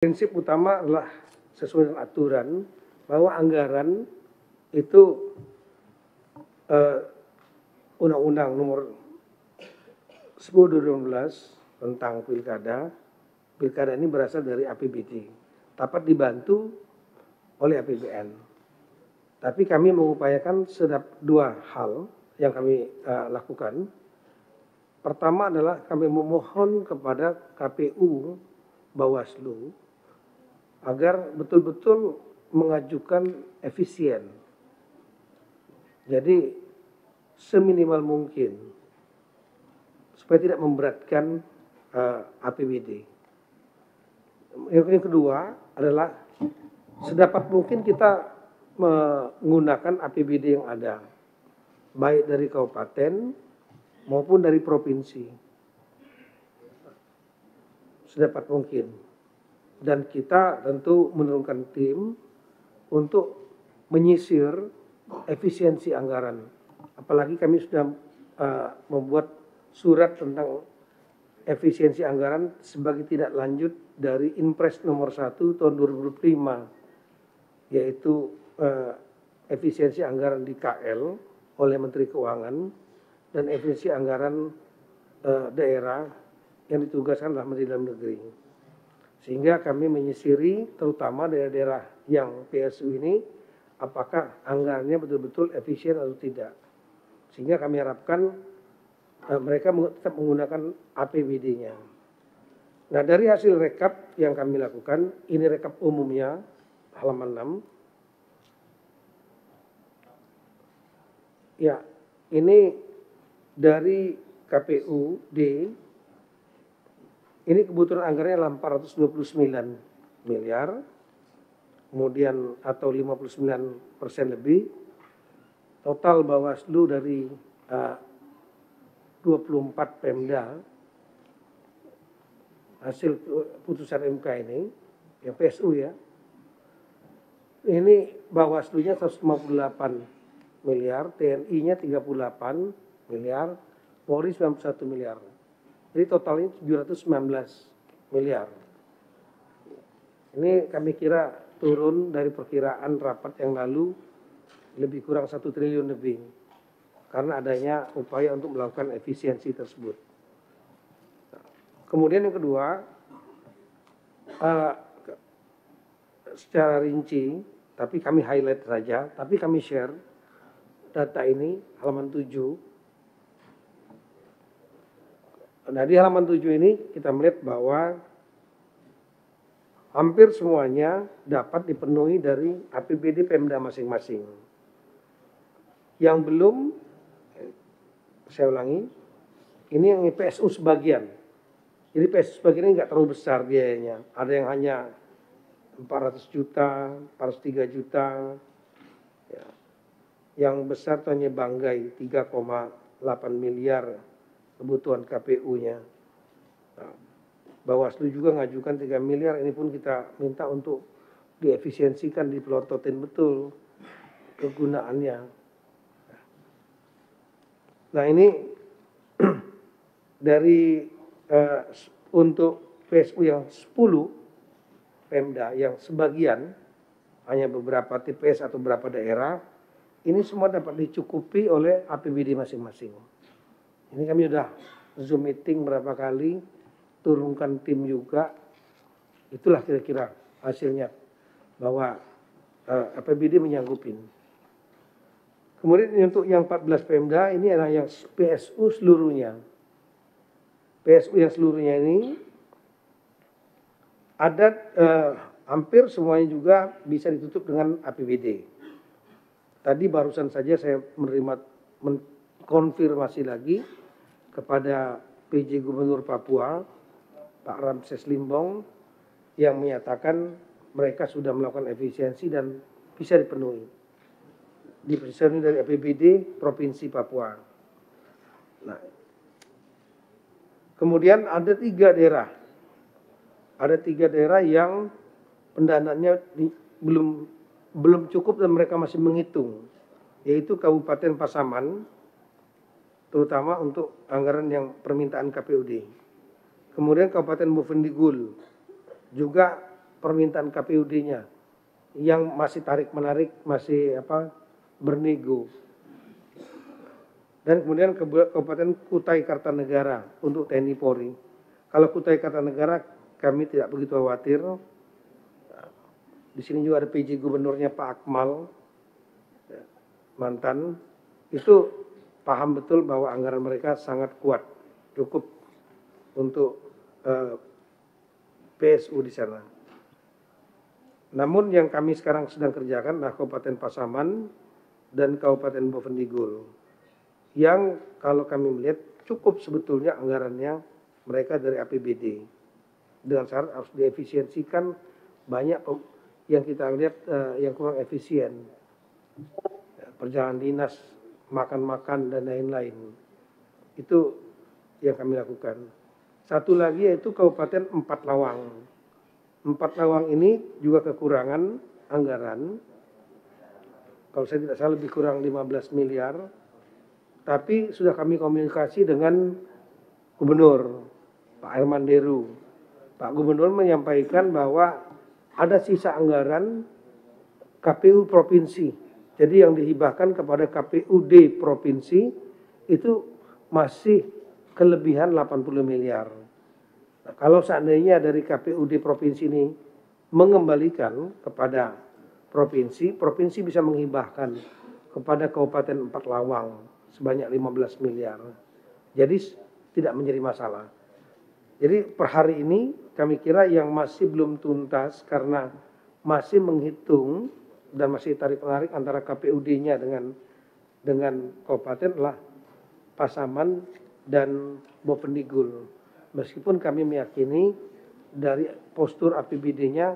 Prinsip utama adalah sesuai dengan aturan bahwa anggaran itu Undang-Undang Nomor 10/2012 tentang pilkada. Pilkada ini berasal dari APBD, dapat dibantu oleh APBN. Tapi kami mengupayakan dua hal yang kami lakukan. Pertama adalah kami memohon kepada KPU Bawaslu agar betul-betul mengajukan efisien. Jadi seminimal mungkin supaya tidak memberatkan APBD. Yang kedua adalah sedapat mungkin kita menggunakan APBD yang ada, baik dari kabupaten maupun dari provinsi, sedapat mungkin. Dan kita tentu menurunkan tim untuk menyisir efisiensi anggaran. Apalagi kami sudah membuat surat tentang efisiensi anggaran sebagai tindak lanjut dari Inpres nomor 1 tahun 2005, yaitu efisiensi anggaran di KL oleh Menteri Keuangan dan efisiensi anggaran daerah yang ditugaskan oleh Menteri Dalam Negeri. Sehingga kami menyisiri terutama daerah-daerah yang PSU ini apakah anggarannya betul-betul efisien atau tidak. Sehingga kami harapkan mereka tetap menggunakan APBD-nya. Nah, dari hasil rekap yang kami lakukan, ini rekap umumnya halaman 6. Ya, ini dari KPUD. Ini kebutuhan anggarannya adalah 429 miliar, kemudian atau 59% lebih. Total Bawaslu dari 24 Pemda hasil putusan MK ini, yang PSU ya, ini Bawaslu-nya 158 miliar, TNI-nya 38 miliar, Polri 91 miliar. Jadi totalnya 719 miliar. Ini kami kira turun dari perkiraan rapat yang lalu lebih kurang 1 triliun lebih. Karena adanya upaya untuk melakukan efisiensi tersebut. Kemudian yang kedua, secara rinci, tapi kami highlight saja, tapi kami share data ini halaman 7. Nah, di halaman 7 ini kita melihat bahwa hampir semuanya dapat dipenuhi dari APBD Pemda masing-masing. Yang belum, saya ulangi, ini yang PSU sebagian. Jadi PSU sebagian ini nggak terlalu besar biayanya. Ada yang hanya 400 juta, 403 juta. Ya. Yang besar itu hanya Banggai, 3,8 miliar. Kebutuhan KPU-nya. Nah, Bawaslu juga ngajukan 3 miliar, ini pun kita minta untuk diefisiensikan, dipelototin betul kegunaannya. Nah, ini dari untuk PSU yang 10 Pemda, yang sebagian hanya beberapa TPS atau beberapa daerah, ini semua dapat dicukupi oleh APBD masing-masing. Ini kami sudah Zoom meeting berapa kali, turunkan tim juga. Itulah kira-kira hasilnya bahwa APBD menyanggupin. Kemudian untuk yang 14 Pemda ini adalah yang PSU seluruhnya. PSU yang seluruhnya ini ada hampir semuanya juga bisa ditutup dengan APBD. Tadi barusan saja saya mengkonfirmasi lagi kepada PJ Gubernur Papua, Pak Ramses Limbong, yang menyatakan mereka sudah melakukan efisiensi dan bisa dipenuhi. Dipenuhi dari APBD Provinsi Papua. Nah, kemudian ada 3 daerah. Ada 3 daerah yang pendanaannya belum cukup dan mereka masih menghitung, yaitu Kabupaten Pasaman, terutama untuk anggaran yang permintaan KPUD. Kemudian Kabupaten Bovendigul juga permintaan KPUD-nya yang masih tarik-menarik, masih bernego. Dan kemudian Kabupaten Kutai Kartanegara untuk TNI Polri. Kalau Kutai Kartanegara kami tidak begitu khawatir. Di sini juga ada PJ Gubernurnya Pak Akmal, mantan, itu paham betul bahwa anggaran mereka sangat kuat, cukup untuk PSU di sana. Namun yang kami sekarang sedang kerjakan adalah Kabupaten Pasaman dan Kabupaten Bovendigul, yang kalau kami melihat cukup sebetulnya anggarannya mereka dari APBD. Dengan syarat harus diefisiensikan, banyak yang kita lihat yang kurang efisien. Perjalanan dinas, makan-makan dan lain-lain. Itu yang kami lakukan. Satu lagi yaitu Kabupaten Empat Lawang. Empat Lawang ini juga kekurangan anggaran. Kalau saya tidak salah lebih kurang 15 miliar. Tapi sudah kami komunikasi dengan Gubernur, Pak Herman Deru. Pak Gubernur menyampaikan bahwa ada sisa anggaran KPU Provinsi. Jadi yang dihibahkan kepada KPUD Provinsi itu masih kelebihan 80 miliar. Nah, kalau seandainya dari KPUD Provinsi ini mengembalikan kepada provinsi, provinsi bisa menghibahkan kepada Kabupaten Empat Lawang sebanyak 15 miliar. Jadi tidak menjadi masalah. Jadi per hari ini kami kira yang masih belum tuntas karena masih menghitung dan masih tarik-menarik antara KPUD-nya dengan kabupaten adalah Pasaman dan Bovendigul. Meskipun kami meyakini dari postur APBD-nya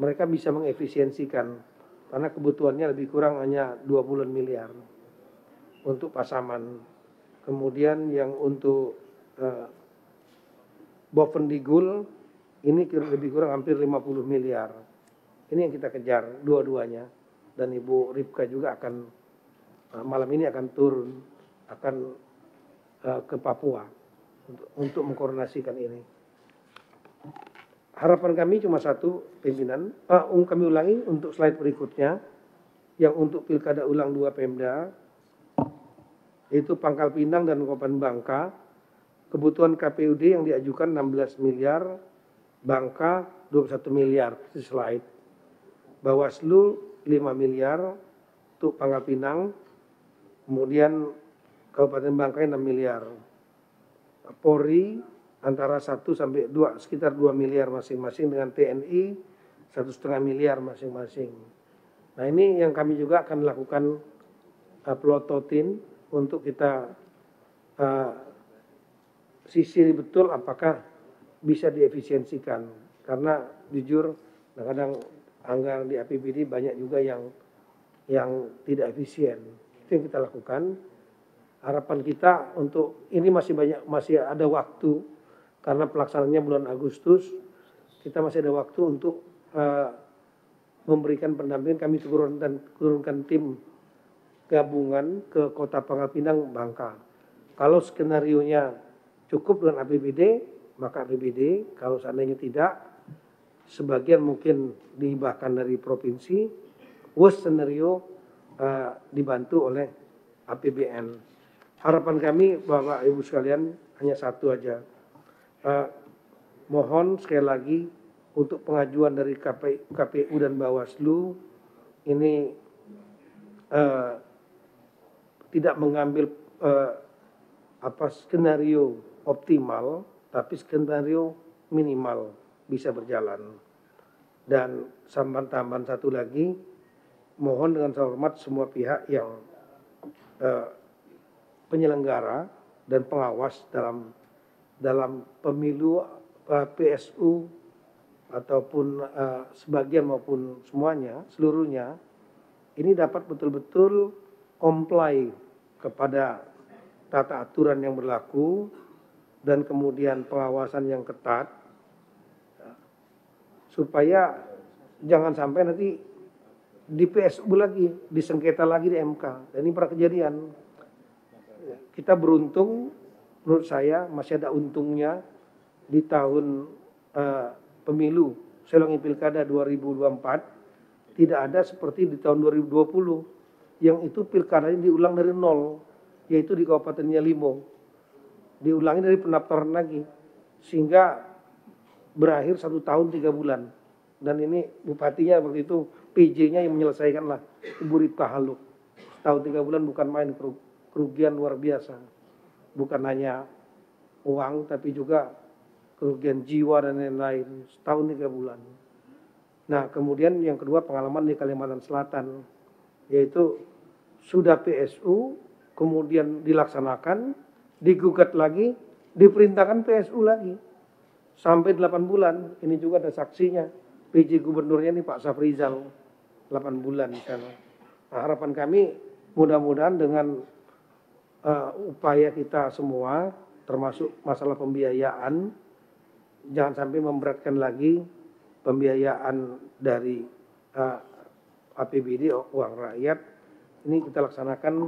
mereka bisa mengefisiensikan karena kebutuhannya lebih kurang hanya 20 miliar untuk Pasaman. Kemudian yang untuk Bovendigul ini lebih kurang hampir 50 miliar. Ini yang kita kejar dua-duanya. Dan Ibu Ripka juga akan malam ini akan turun, akan ke Papua untuk mengkoordinasikan ini. Harapan kami cuma satu, pimpinan. Kami ulangi untuk slide berikutnya, yang untuk Pilkada Ulang 2 Pemda, yaitu Pangkal Pinang dan Kabupaten Bangka. Kebutuhan KPUD yang diajukan 16 miliar, Bangka 21 miliar, slide. Bawaslu 5 miliar untuk Pangkal Pinang, kemudian Kabupaten Bangka 6 miliar. Polri antara 1 sampai 2, sekitar 2 miliar masing-masing, dengan TNI 1,5 miliar masing-masing. Nah ini yang kami juga akan lakukan pelototin untuk kita sisir betul apakah bisa diefisiensikan. Karena jujur kadang-kadang anggaran di APBD banyak juga yang tidak efisien. Itu yang kita lakukan. Harapan kita untuk ini masih ada waktu karena pelaksanaannya bulan Agustus. Kita masih ada waktu untuk memberikan pendampingan. Kami turunkan tim gabungan ke Kota Pangkal Pinang, Bangka. Kalau skenarionya cukup dengan APBD, maka APBD. Kalau seandainya tidak, sebagian mungkin dihibahkan dari provinsi. Worst scenario dibantu oleh APBN. Harapan kami Bapak Ibu sekalian hanya satu aja. Mohon sekali lagi untuk pengajuan dari KPU dan Bawaslu ini tidak mengambil skenario optimal, tapi skenario minimal bisa berjalan. Dan tambahan satu lagi, mohon dengan hormat semua pihak yang penyelenggara dan pengawas dalam pemilu PSU ataupun sebagian maupun semuanya, seluruhnya, ini dapat betul-betul comply kepada tata aturan yang berlaku dan kemudian pengawasan yang ketat, supaya jangan sampai nanti di PSU lagi, disengketa lagi di MK. Dan ini pernah kejadian. Kita beruntung, menurut saya masih ada untungnya di tahun pemilu saya ulangi pilkada 2024 tidak ada seperti di tahun 2020 yang itu pilkadanya diulang dari nol, yaitu di Kabupaten Limo. Diulangi dari pendaftaran lagi, sehingga berakhir 1 tahun 3 bulan. Dan ini bupatinya waktu itu PJ-nya yang menyelesaikan lah, Ibu Ripka Haluk. Tahun 3 bulan bukan main, kerugian luar biasa. Bukan hanya uang, tapi juga kerugian jiwa dan lain-lain. Setahun 3 bulan. Nah, kemudian yang kedua pengalaman di Kalimantan Selatan, yaitu sudah PSU, kemudian dilaksanakan, digugat lagi, diperintahkan PSU lagi. Sampai 8 bulan, ini juga ada saksinya. PJ Gubernurnya ini Pak Safrizal, 8 bulan di sana. Nah, harapan kami mudah-mudahan dengan upaya kita semua, termasuk masalah pembiayaan, jangan sampai memberatkan lagi pembiayaan dari APBD, uang rakyat. Ini kita laksanakan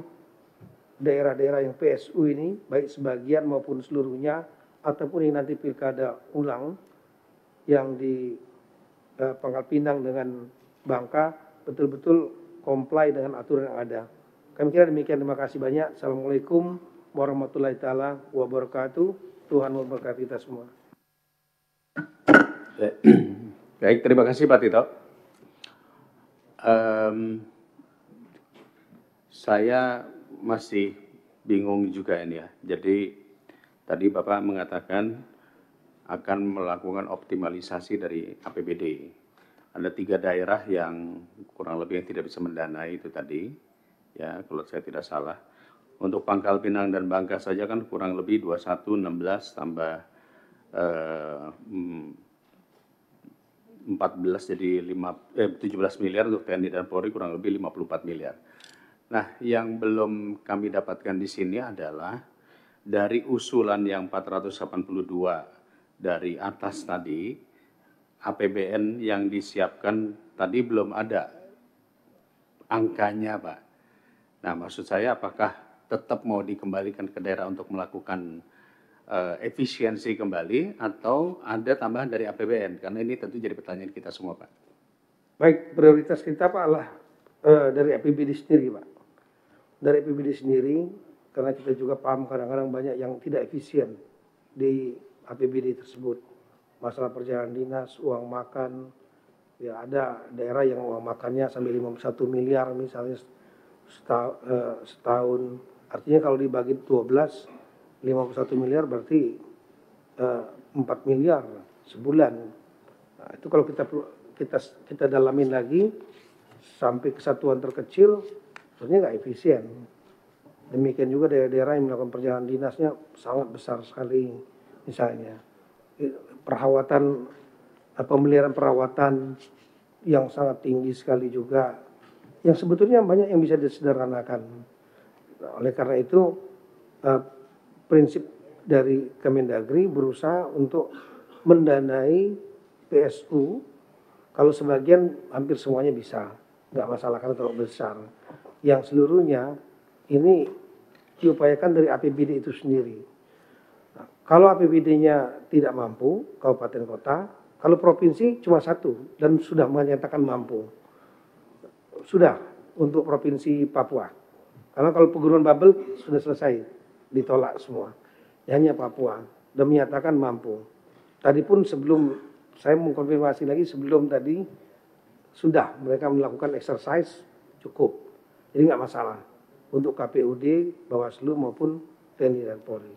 daerah-daerah yang PSU ini, baik sebagian maupun seluruhnya, ataupun yang nanti pilkada ulang yang di Pangkal Pinang dengan Bangka, betul-betul comply dengan aturan yang ada. Kami kira demikian, terima kasih banyak. Assalamualaikum warahmatullahi taala wabarakatuh. Tuhan memberkati kita semua. Baik, terima kasih Pak Tito. Saya masih bingung juga ini ya. Jadi tadi Bapak mengatakan akan melakukan optimalisasi dari APBD. Ada 3 daerah yang kurang lebih yang tidak bisa mendanai itu tadi, ya kalau saya tidak salah. Untuk Pangkal Pinang dan Bangka saja kan kurang lebih 21, 16 tambah 14 jadi 17 miliar untuk TNI dan Polri, kurang lebih 54 miliar. Nah, yang belum kami dapatkan di sini adalah dari usulan yang 482 dari atas tadi, APBN yang disiapkan tadi belum ada angkanya, Pak. Nah, maksud saya apakah tetap mau dikembalikan ke daerah untuk melakukan efisiensi kembali atau ada tambahan dari APBN? Karena ini tentu jadi pertanyaan kita semua, Pak. Baik, prioritas kita Pak adalah dari APBD sendiri, Pak. Dari APBD sendiri, karena kita juga paham kadang-kadang banyak yang tidak efisien di APBD tersebut. Masalah perjalanan dinas, uang makan, ya ada daerah yang uang makannya sampai 51 miliar misalnya setahun. Artinya kalau dibagi 12, 51 miliar berarti 4 miliar sebulan. Nah, itu kalau kita dalamin lagi sampai kesatuan terkecil, sebenarnya nggak efisien. Demikian juga daerah-daerah yang melakukan perjalanan dinasnya sangat besar sekali, misalnya perawatan, pemeliharaan perawatan yang sangat tinggi sekali juga, yang sebetulnya banyak yang bisa disederhanakan. Nah, oleh karena itu prinsip dari Kemendagri berusaha untuk mendanai PSU. Kalau sebagian hampir semuanya bisa, nggak masalah karena terlalu besar. Yang seluruhnya ini diupayakan dari APBD itu sendiri. Nah, kalau APBD-nya tidak mampu, kabupaten kota, kalau provinsi cuma 1 dan sudah menyatakan mampu. Sudah untuk provinsi Papua. Karena kalau pegunungan Babel sudah selesai, ditolak semua. Hanya Papua dan menyatakan mampu. Tadi pun sebelum saya mengkonfirmasi lagi, sebelum tadi sudah mereka melakukan exercise cukup. Jadi nggak masalah untuk KPUD, Bawaslu maupun TNI dan Polri.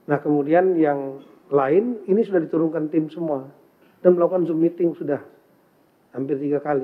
Nah, kemudian yang lain ini sudah diturunkan tim semua dan melakukan Zoom meeting sudah hampir 3 kali.